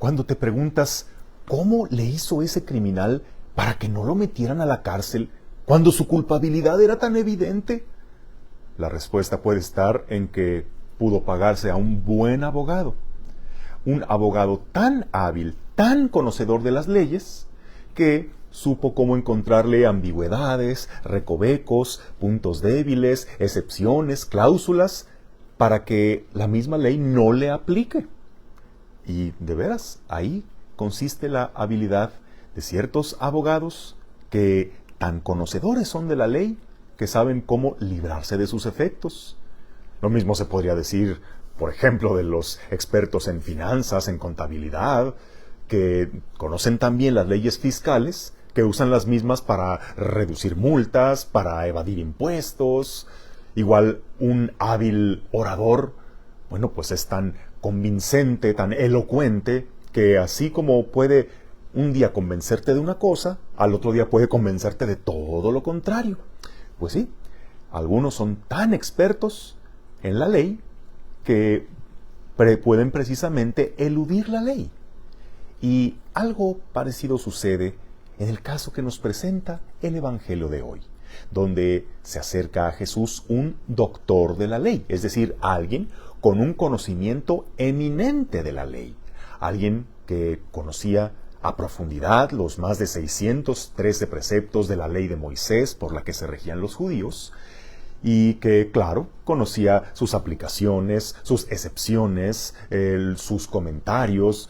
Cuando te preguntas, ¿cómo le hizo ese criminal para que no lo metieran a la cárcel cuando su culpabilidad era tan evidente? La respuesta puede estar en que pudo pagarse a un buen abogado. Un abogado tan hábil, tan conocedor de las leyes, que supo cómo encontrarle ambigüedades, recovecos, puntos débiles, excepciones, cláusulas, para que la misma ley no le aplique. Y de veras, ahí consiste la habilidad de ciertos abogados que tan conocedores son de la ley que saben cómo librarse de sus efectos. Lo mismo se podría decir, por ejemplo, de los expertos en finanzas, en contabilidad, que conocen también las leyes fiscales, que usan las mismas para reducir multas, para evadir impuestos. Igual un hábil orador, bueno, pues es tan convincente, tan elocuente, que así como puede un día convencerte de una cosa, al otro día puede convencerte de todo lo contrario. Pues sí, algunos son tan expertos en la ley que pueden precisamente eludir la ley. Y algo parecido sucede en el caso que nos presenta el Evangelio de hoy, donde se acerca a Jesús un doctor de la ley, es decir, alguien con un conocimiento eminente de la ley, alguien que conocía a profundidad los más de 613 preceptos de la ley de Moisés por la que se regían los judíos, y que, claro, conocía sus aplicaciones, sus excepciones, sus comentarios,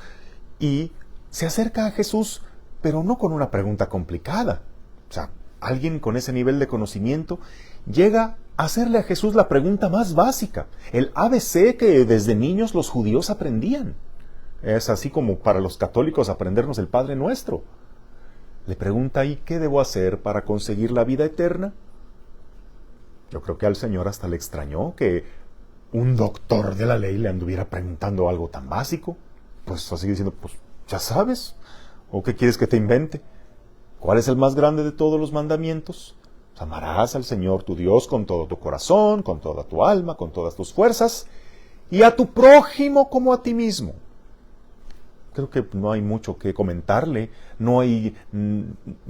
y se acerca a Jesús, pero no con una pregunta complicada. O sea, alguien con ese nivel de conocimiento llega a hacerle a Jesús la pregunta más básica, el ABC que desde niños los judíos aprendían. Es así como para los católicos aprendernos el Padre Nuestro. Le pregunta, ¿y qué debo hacer para conseguir la vida eterna? Yo creo que al Señor hasta le extrañó que un doctor de la ley le anduviera preguntando algo tan básico. Pues así diciendo, pues ya sabes, ¿o qué quieres que te invente? ¿Cuál es el más grande de todos los mandamientos? Pues amarás al Señor tu Dios con todo tu corazón, con toda tu alma, con todas tus fuerzas, y a tu prójimo como a ti mismo. Creo que no hay mucho que comentarle, no hay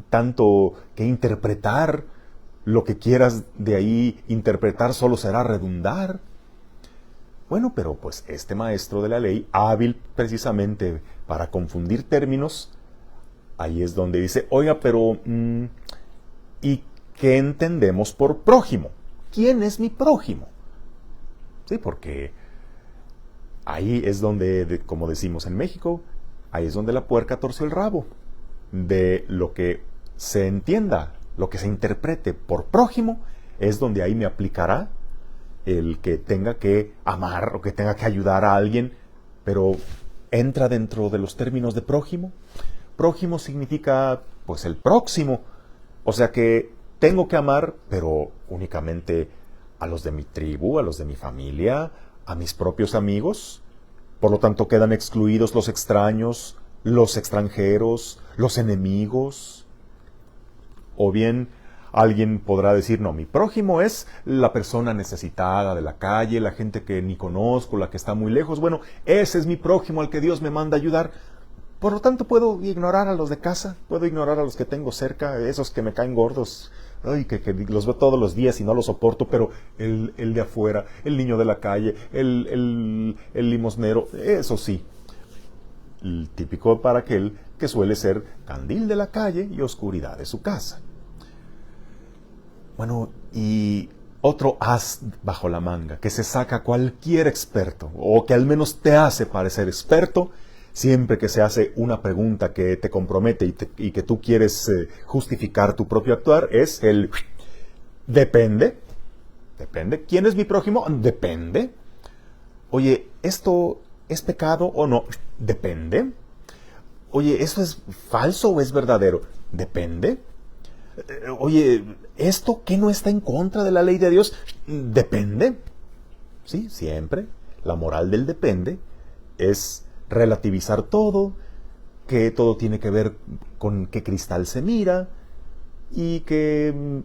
tanto que interpretar. Lo que quieras de ahí interpretar solo será redundar. Bueno, pero pues este maestro de la ley, hábil precisamente para confundir términos, ahí es donde dice, oiga, pero ¿y qué entendemos por prójimo? ¿Quién es mi prójimo? Sí, porque ahí es donde, como decimos en México, ahí es donde la puerca torció el rabo. De lo que se entienda, lo que se interprete por prójimo, es donde ahí me aplicará el que tenga que amar o que tenga que ayudar a alguien, pero entra dentro de los términos de prójimo. Prójimo significa, pues, el próximo. O sea que tengo que amar, pero únicamente a los de mi tribu, a los de mi familia, a mis propios amigos. Por lo tanto, quedan excluidos los extraños, los extranjeros, los enemigos. O bien alguien podrá decir, no, mi prójimo es la persona necesitada de la calle, la gente que ni conozco, la que está muy lejos. Bueno, ese es mi prójimo al que Dios me manda ayudar. Por lo tanto, puedo ignorar a los de casa, puedo ignorar a los que tengo cerca, esos que me caen gordos, ay, que los veo todos los días y no los soporto, pero el de afuera, el niño de la calle, el limosnero, eso sí. El típico para aquel que suele ser candil de la calle y oscuridad de su casa. Bueno, y otro as bajo la manga que se saca cualquier experto, o que al menos te hace parecer experto, siempre que se hace una pregunta que te compromete y que tú quieres justificar tu propio actuar, es el depende. Depende. ¿Quién es mi prójimo? Depende. Oye, ¿esto es pecado o no? Depende. Oye, ¿esto es falso o es verdadero? Depende. Oye, ¿esto qué no está en contra de la ley de Dios? Depende. Sí, siempre. La moral del depende es relativizar todo, que todo tiene que ver con qué cristal se mira y que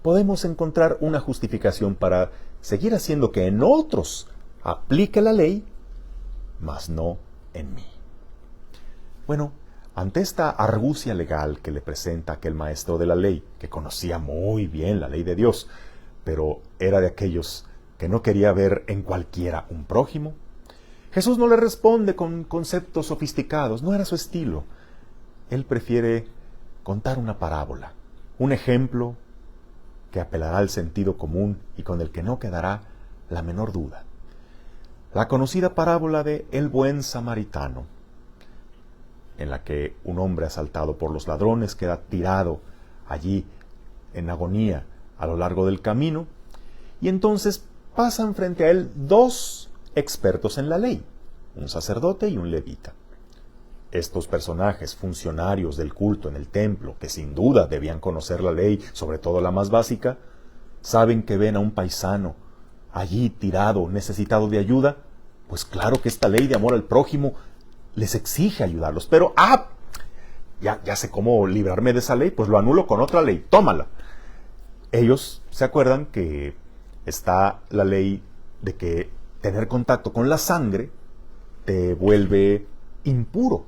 podemos encontrar una justificación para seguir haciendo que en otros aplique la ley, mas no en mí. Bueno, ante esta argucia legal que le presenta aquel maestro de la ley, que conocía muy bien la ley de Dios, pero era de aquellos que no quería ver en cualquiera un prójimo, Jesús no le responde con conceptos sofisticados, no era su estilo. Él prefiere contar una parábola, un ejemplo que apelará al sentido común y con el que no quedará la menor duda. La conocida parábola de El buen samaritano, en la que un hombre asaltado por los ladrones queda tirado allí en agonía a lo largo del camino, y entonces pasan frente a él dos expertos en la ley, un sacerdote y un levita. Estos personajes, funcionarios del culto en el templo, que sin duda debían conocer la ley, sobre todo la más básica, saben que ven a un paisano allí tirado, necesitado de ayuda, pues claro que esta ley de amor al prójimo les exige ayudarlos. Pero, ya sé cómo librarme de esa ley, pues lo anulo con otra ley, tómala. Ellos se acuerdan que está la ley de que tener contacto con la sangre te vuelve impuro,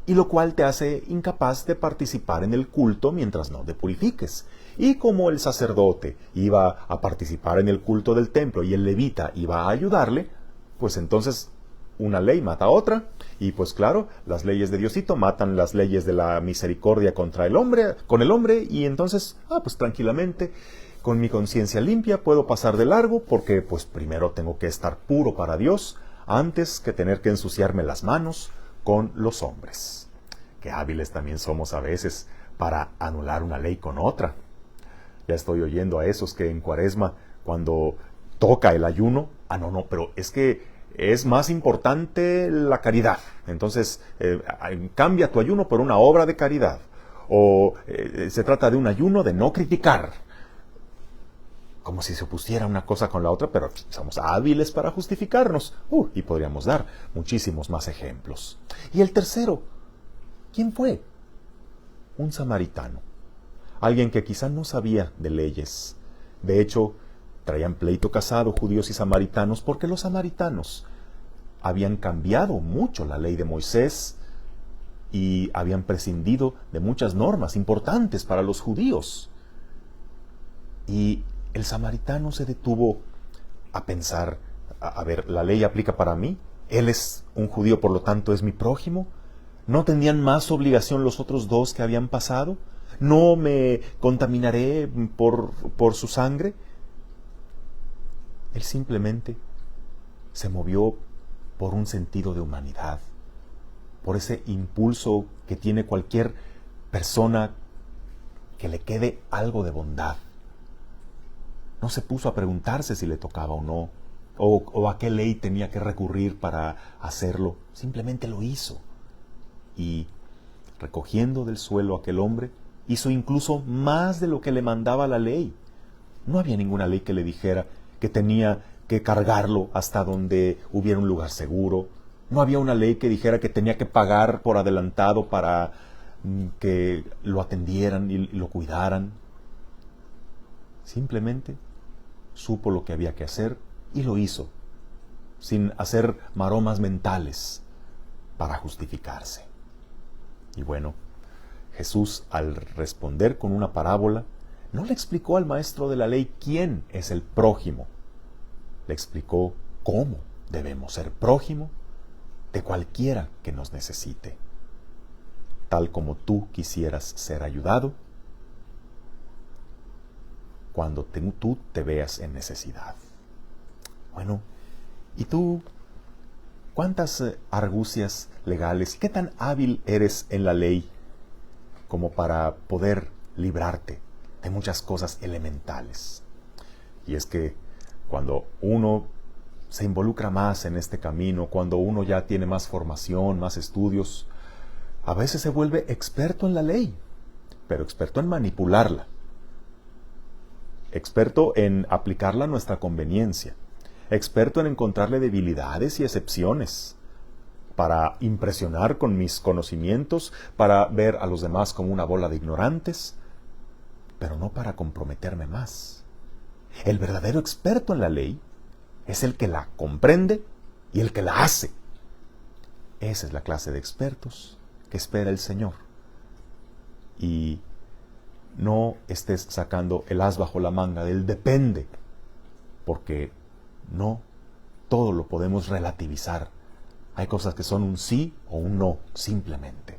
y lo cual te hace incapaz de participar en el culto mientras no te purifiques. Y como el sacerdote iba a participar en el culto del templo y el levita iba a ayudarle, pues entonces una ley mata a otra, y pues claro, las leyes de Diosito matan las leyes de la misericordia contra el hombre, con el hombre, y entonces, pues tranquilamente, con mi conciencia limpia puedo pasar de largo, porque pues primero tengo que estar puro para Dios, antes que tener que ensuciarme las manos con los hombres. Qué hábiles también somos a veces para anular una ley con otra. Ya estoy oyendo a esos que en Cuaresma, cuando toca el ayuno, no, pero es que es más importante la caridad. Entonces, cambia tu ayuno por una obra de caridad. O se trata de un ayuno de no criticar. Como si se opusiera una cosa con la otra, pero somos hábiles para justificarnos. Y podríamos dar muchísimos más ejemplos. Y el tercero, ¿quién fue? Un samaritano. Alguien que quizá no sabía de leyes. De hecho, traían pleito casado judíos y samaritanos porque los samaritanos habían cambiado mucho la ley de Moisés y habían prescindido de muchas normas importantes para los judíos. Y el samaritano se detuvo a pensar, a ver, ¿la ley aplica para mí? ¿Él es un judío, por lo tanto es mi prójimo? ¿No tenían más obligación los otros dos que habían pasado? ¿No me contaminaré por su sangre? Él simplemente se movió por un sentido de humanidad, por ese impulso que tiene cualquier persona que le quede algo de bondad. No se puso a preguntarse si le tocaba o no, o a qué ley tenía que recurrir para hacerlo. Simplemente lo hizo. Y recogiendo del suelo a aquel hombre, hizo incluso más de lo que le mandaba la ley. No había ninguna ley que le dijera que tenía que cargarlo hasta donde hubiera un lugar seguro. No había una ley que dijera que tenía que pagar por adelantado para que lo atendieran y lo cuidaran. Simplemente supo lo que había que hacer y lo hizo, sin hacer maromas mentales para justificarse. Y bueno, Jesús, al responder con una parábola, no le explicó al maestro de la ley quién es el prójimo. Le explicó cómo debemos ser prójimo de cualquiera que nos necesite. Tal como tú quisieras ser ayudado cuando tú te veas en necesidad. Bueno, ¿y tú cuántas argucias legales, qué tan hábil eres en la ley como para poder librarte de muchas cosas elementales? Y es que cuando uno se involucra más en este camino, cuando uno ya tiene más formación, más estudios, a veces se vuelve experto en la ley, pero experto en manipularla, experto en aplicarla a nuestra conveniencia, experto en encontrarle debilidades y excepciones, para impresionar con mis conocimientos, para ver a los demás como una bola de ignorantes, pero no para comprometerme más. El verdadero experto en la ley es el que la comprende y el que la hace. Esa es la clase de expertos que que espera el Señor. Y no estés sacando el as bajo la manga del depende, porque no todo lo podemos relativizar. Hay cosas que son un sí o un no, simplemente.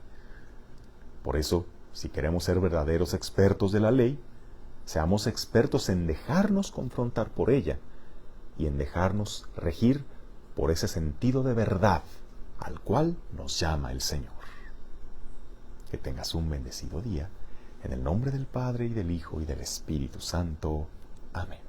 Por eso, si queremos ser verdaderos expertos de la ley, seamos expertos en dejarnos confrontar por ella y en dejarnos regir por ese sentido de verdad al cual nos llama el Señor. Que tengas un bendecido día, en el nombre del Padre, y del Hijo, y del Espíritu Santo. Amén.